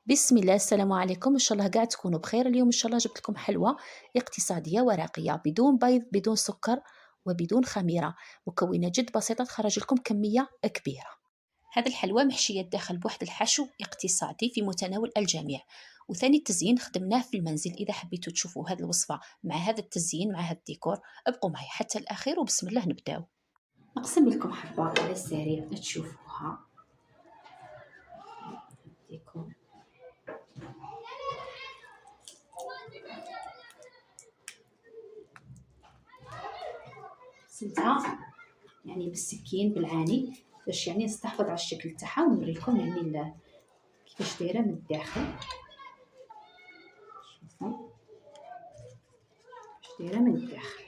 بسم الله، السلام عليكم. ان شاء الله قاعد تكونوا بخير. اليوم ان شاء الله جبت لكم حلوى اقتصاديه ورقيه بدون بيض بدون سكر وبدون خميره. مكونات جد بسيطه تخرج لكم كميه كبيره. هذه الحلوى محشيه الداخل بواحد الحشو اقتصادي في متناول الجميع. وثاني التزيين خدمناه في المنزل. اذا حبيتوا تشوفوا هذه الوصفه مع هذا التزيين مع هذا الديكور ابقوا معي حتى الاخير وبسم الله نبداو. نقسم لكم حبه على السريع تشوفوها. ديكور قسمتها يعني بالسكين بالعاني باش يعني نستحفظ على الشكل تاعها ونوريكم يعني كيفاش دايره من الداخل. شوفوا كيفاش دايره من الداخل.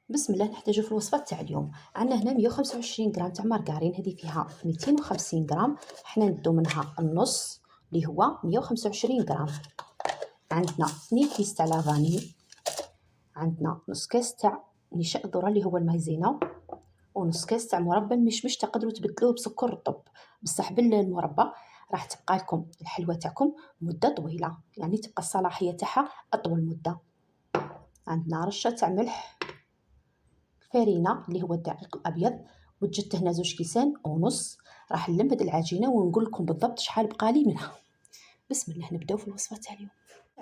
بسم الله نحتاجو في الوصفه تاع اليوم. عندنا هنا 125 غرام تاع مارغرين، هذه فيها 250 غرام، حنا ندو منها النص اللي هو 125 غرام. عندنا 2 كيس تاع لافاني، عندنا نص كاس تاع نشاء الذره اللي هو المايزينا، ونص كاس تاع مربى المشمش. تقدروا تبدلوه بسكر رطب، بصح بالمربى راح تبقى لكم الحلوى تاعكم مده طويله، يعني تبقى الصلاحيه تاعها اطول مده. عندنا رشه تاع ملح، فرينه اللي هو الدقيق الابيض، وجدت هنا 2 كيسان ونص. راح نلمد العجينه ونقول لكم بالضبط شحال بقى لي منها. بسم الله نبداو في الوصفه تاع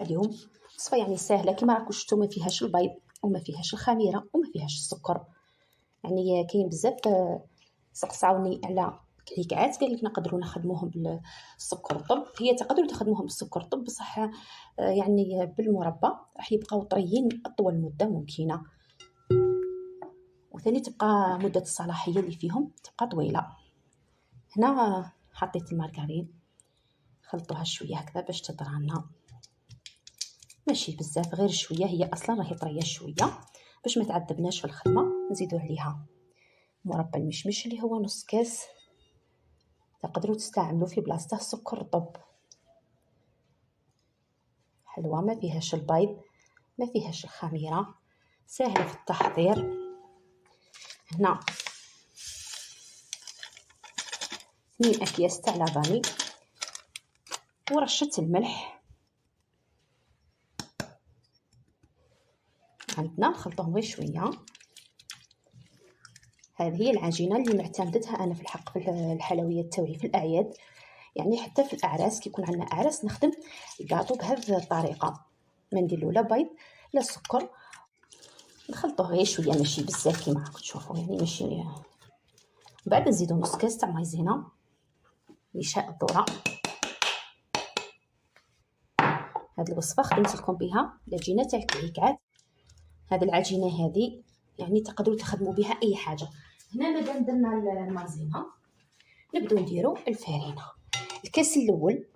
اليوم. وصفه يعني سهله كما راكم شفتوا، ما فيهاش البيض وما فيهاش الخميره وما فيهاش السكر. يعني كاين بزاف سقساوني على كليكات قال لك نقدروا نخدموهم بالسكر الطب. هي تقدروا تخدموهم بالسكر الطب بصح يعني بالمربى راح يبقاو طريين اطول مده ممكنه، وثاني تبقى مده الصلاحيه اللي فيهم تبقى طويله. هنا حطيت المارغرين، خلطوها شويه هكذا باش تطرى، ماشي بزاف غير شويه، هي اصلا راهي طريه شويه. باش ما تعذبناش في الخدمه نزيدو عليها مربى المشمش اللي هو نص كاس، تقدروا تستعملوا في بلاصته سكر طب. حلوة ما فيهاش البيض ما فيهاش الخميرة، سهلة في التحضير. هنا 2 أكياس تاع لافاني ورشة الملح. عندنا نخلطوهم غير شوية. هذه هي العجينة اللي معتمدتها أنا في الحق في الحلويات تاوعي في الأعياد، يعني حتى في الأعراس كي يكون عندنا أعراس نخدم الكاطو بهذه الطريقة، ما نديرلو لا بيض لا سكر. نخلطوه غير شويه ماشي بزاف كيما راكم تشوفوا، يعني ماشي. بعد نزيدو نص كاس تاع مايزينا نشاء الذره. هاد الوصفه خدمت لكم بها العجينه تاع الكعكات. هاد العجينه هذه يعني تقدروا تخدموا بها اي حاجه. هنا مادام درنا المايزينا نبداو نديرو الفرينه. الكاس الاول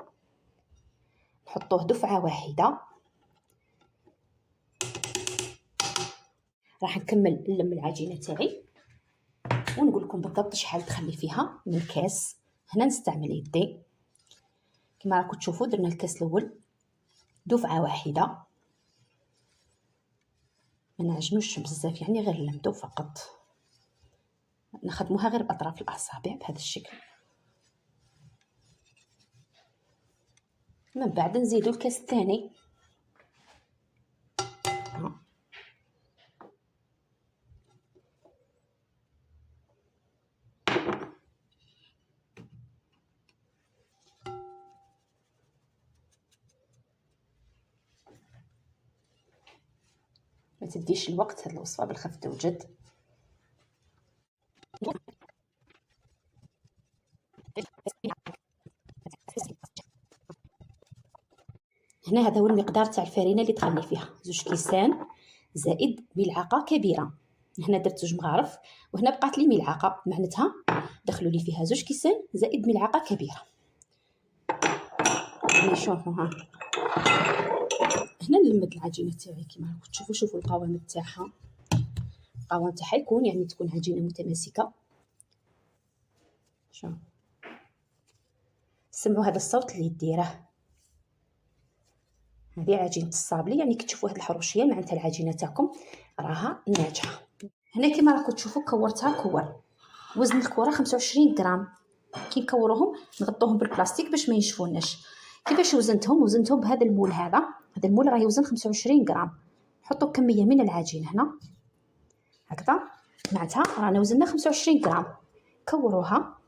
نحطوه دفعه واحده، راح نكمل نلم العجينه تاعي ونقول لكم بالضبط شحال تخلي فيها من كاس. هنا نستعمل يدي كما راكم تشوفوا. درنا الكاس الاول دفعه واحده، ما نعجنوش بزاف يعني غير نلمدو فقط، نخدموها غير باطراف الاصابع بهذا الشكل. من بعد نزيدو الكاس الثاني. ما تديش الوقت، هاد الوصفه بالخف توجد. هنا هذا هو المقدار تاع الفرينه اللي تخلي فيها 2 كيسان زائد ملعقه كبيره. هنا درت 2 مغارف وهنا بقات لي ملعقه، معناتها دخلوا لي فيها 2 كيسان زائد ملعقه كبيره. نشوفوا ها. هنا نلمد العجينه تاعي كما راكم تشوفوا. شوفوا القوام تاعها، القوام تاعها يكون يعني تكون عجينه متماسكه. شوف سمعوا هذا الصوت اللي ديره. هذه عجينه الصابلي، يعني كي تشوفوا هذه الحروشيه معناتها العجينه تاعكم راها ناجحه. هنا كما راكم تشوفوا كورتها كور. وزن الكره 25 غرام. كي نكوروهم نغطوهم بالبلاستيك باش ما ينشفوناش. كيفاش وزنتهم بهذا المول. هذا المول راه يوزن 25 غرام. حطوا كميه من العجين هنا هكذا، معناتها رانا وزننا 25 غرام. كوروها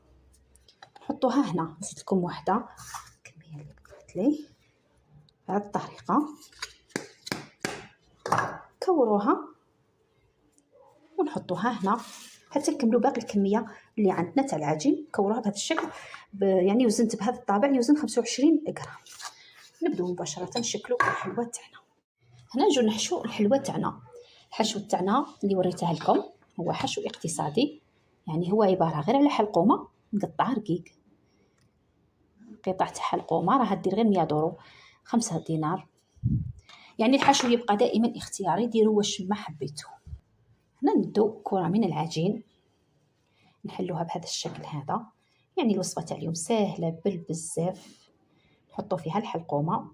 حطوها هنا. نزيد لكم واحده الكميه اللي قلت لي بهذه الطريقه. كوروها ونحطوها هنا حتى نكملوا باقي الكميه اللي عندنا تاع العجين. كوروها بهذا الشكل يعني وزنت بهذا الطابع يوزن 25 غرام. نبداو مباشره نشكلوا الحلوه تاعنا. هنا نجو نحشو الحلوه تاعنا. الحشو تاعنا اللي وريتها لكم هو حشو اقتصادي، يعني هو عباره غير على حلقومه مقطعه رقيق. قطعه حلقومه راها دير غير 100 دورو 5 دينار. يعني الحشو يبقى دائما اختياري، ديروا واش ما حبيتوا. هنا ندو كره من العجين نحلوها بهذا الشكل هذا. يعني الوصفه تاع اليوم سهله بزاف. نحطوا فيها الحلقومه،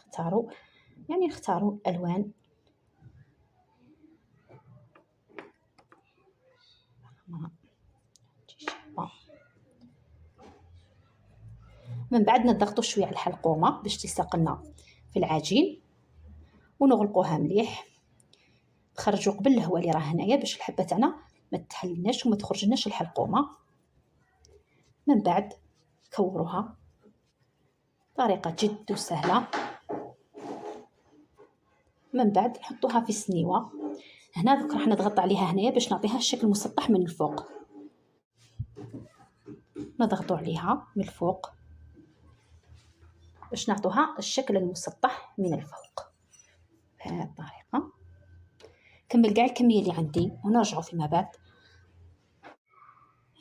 اختاروا الوان من بعد نضغطوا شويه على الحلقومه باش تلصق لنا في العجين ونغلقوها مليح. نخرجوا قبل الهواء اللي راه هنايا باش الحبه تاعنا ما تحلناش وما تخرجناش الحلقومه. من بعد كوروها طريقه جد سهله. من بعد نحطوها في سنيوه. هنا دوك راح نضغط عليها هنايا باش نعطيها الشكل مسطح من الفوق. نضغطوا عليها من الفوق باش نعطوها الشكل المسطح من الفوق بهذه الطريقه. كمل كاع الكميه اللي عندي ونرجعوا فيما بعد.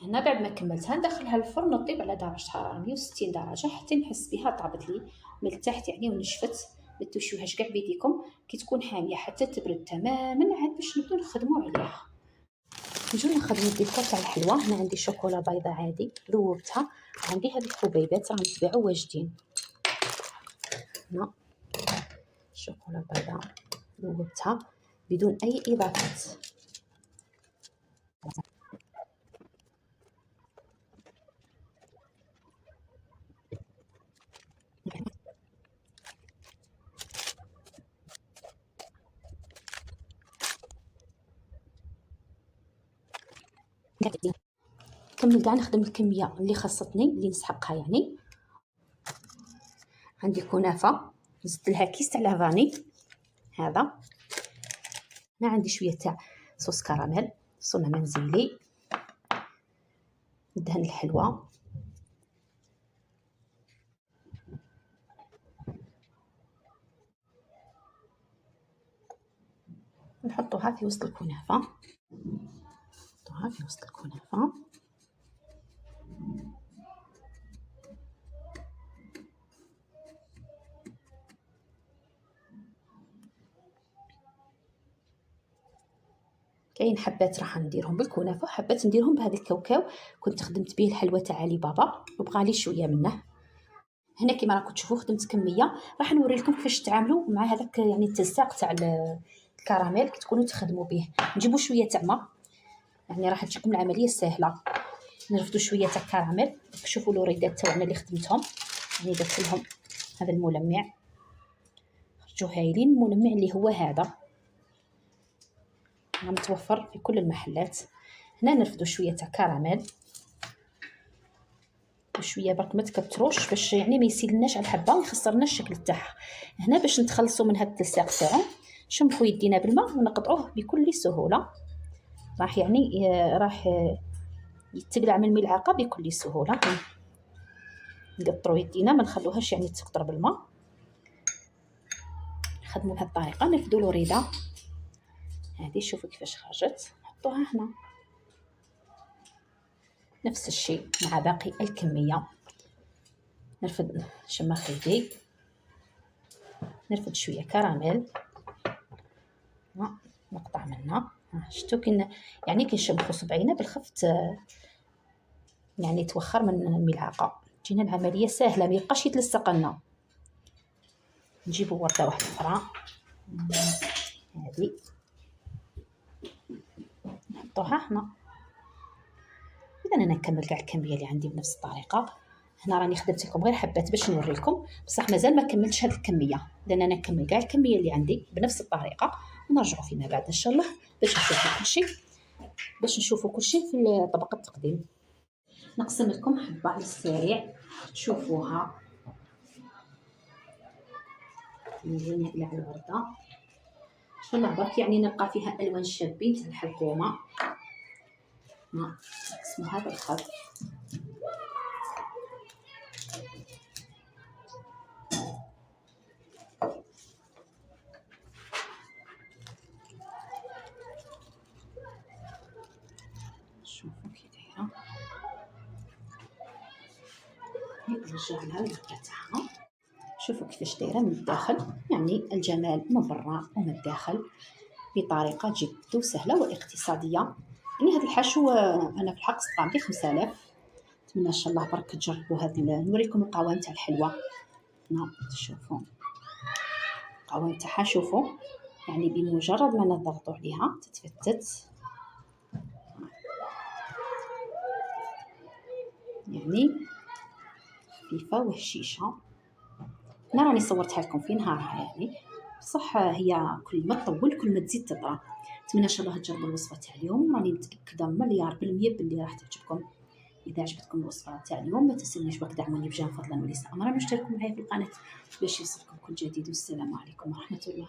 هنا بعد ما كملتها ندخلها الفرن وطيب على درجه حراره 160 درجه حتى نحس بها طابت لي من التحت يعني ونشفت. ما تشويوهاش كاع بيديكم كي تكون حاميه حتى تبرد تماما عاد باش نبداو نخدموا عليها. نجيو نخدموا الديكور تاع الحلوه. هنا عندي شوكولا بيضاء عادي ذوبتها، عندي هذه الحبيبات راهم يتباعوا واجدين. هنا شوكولا بيضاء ذوبتها بدون اي اضافات. كمل كاع نخدم الكميه اللي خاصتني اللي نسحقها. يعني عندي كنافه زدت لها كيس تاع لافاني هذا. هنا عندي شويه تاع صوص كراميل صنع منزلي ندهن الحلوه. نحطوها في وسط الكنافه. كاين حبات راح نديرهم بالكنافه وحبات نديرهم بهذا الكاوكاو كنت خدمت به الحلوه تاع علي بابا وبقى لي شويه منه. هنا كما راكم تشوفوا خدمت كميه. راح نوري لكم كيفاش تعاملوا مع هذاك يعني التلصاق تاع الكراميل كي تكونوا تخدموا به. نجيبوا شويه تاع ما يعني راح تجيكم العمليه سهله. نرفدوا شويه تاع الكراميل. شوفوا الوريدات تاعنا اللي خدمتهم يعني درت لهم هذا الملمع خرجوا هايلين. الملمع اللي هو هذا متوفر في كل المحلات. هنا نرفدوا شويه تاع كراميل وشويه برك ما تكتروش باش يعني ما يسيلناش على الحبه ويخسرنا الشكل تاعها. هنا باش نتخلصوا من هذا التلصاق تاعو نشمخوا يدينا بالماء ونقطعوه بكل سهوله. راح يتقلع من الملعقه بكل سهوله. نقطروا يدينا ما نخلوهاش يعني تقطر بالماء. نخدموا بهذه الطريقه. نرفدوا الوريده هذه شوفوا كيفاش خرجت نحطوها هنا. نفس الشيء مع باقي الكميه. نرفد شماخ يدي نرفد شويه كراميل نقطع منها. شفتوا يعني كنشمخوا صبعينا بالخفت يعني توخر من الملعقه. تجينا العمليه سهله ما يبقاش يتلصق لنا. نجيبوا ورده واحده اخرى هذه نحطوها هنا اذا انا نكمل كاع الكميه اللي عندي بنفس الطريقه. هنا راني خدمت لكم غير حبات باش نوريكم، بصح مازال ما كملتش هذه الكميه، لان انا نكمل كاع الكميه اللي عندي بنفس الطريقه ونرجعوا فيما بعد ان شاء الله باش نشوفوا كل شيء في طبق التقديم. نقسم لكم حبه على السريع تشوفوها. نجي نقلع الورده ان شاء الله برك، يعني نلقى فيها الوان شابين تاع الحكومه. نقسموا هذا الخط. شوفوا كي دايره، نرجع لها الورده تاعها. شوفوا كيفاش دايره من الداخل، يعني الجمال من برا ومن الداخل بطريقه جد سهله واقتصاديه. يعني هذا الحشو انا في الحق استقام لي 5000. نتمنى ان شاء الله برك تجربوا هذا. نوريكم القوام تاع الحلوه. هنا شوفوا القوام تاعها، شوفوا يعني بمجرد ما نضغطوا عليها تتفتت، يعني خفيفه وهشيشه. انا راني صورتها لكم في نهارها يعني، بصح هي كل ما تطول كل ما تزيد تطرى. نتمنى ان شاء الله تجربوا الوصفه تاع اليوم، راني متاكده مليار بالمية باللي راح تعجبكم. اذا عجبتكم الوصفه تاع اليوم ما تنسونيش بك دعموني بجاه فضلا وليس امرا، واشتركوا معي في القناه باش يوصلكم كل جديد. والسلام عليكم ورحمه الله.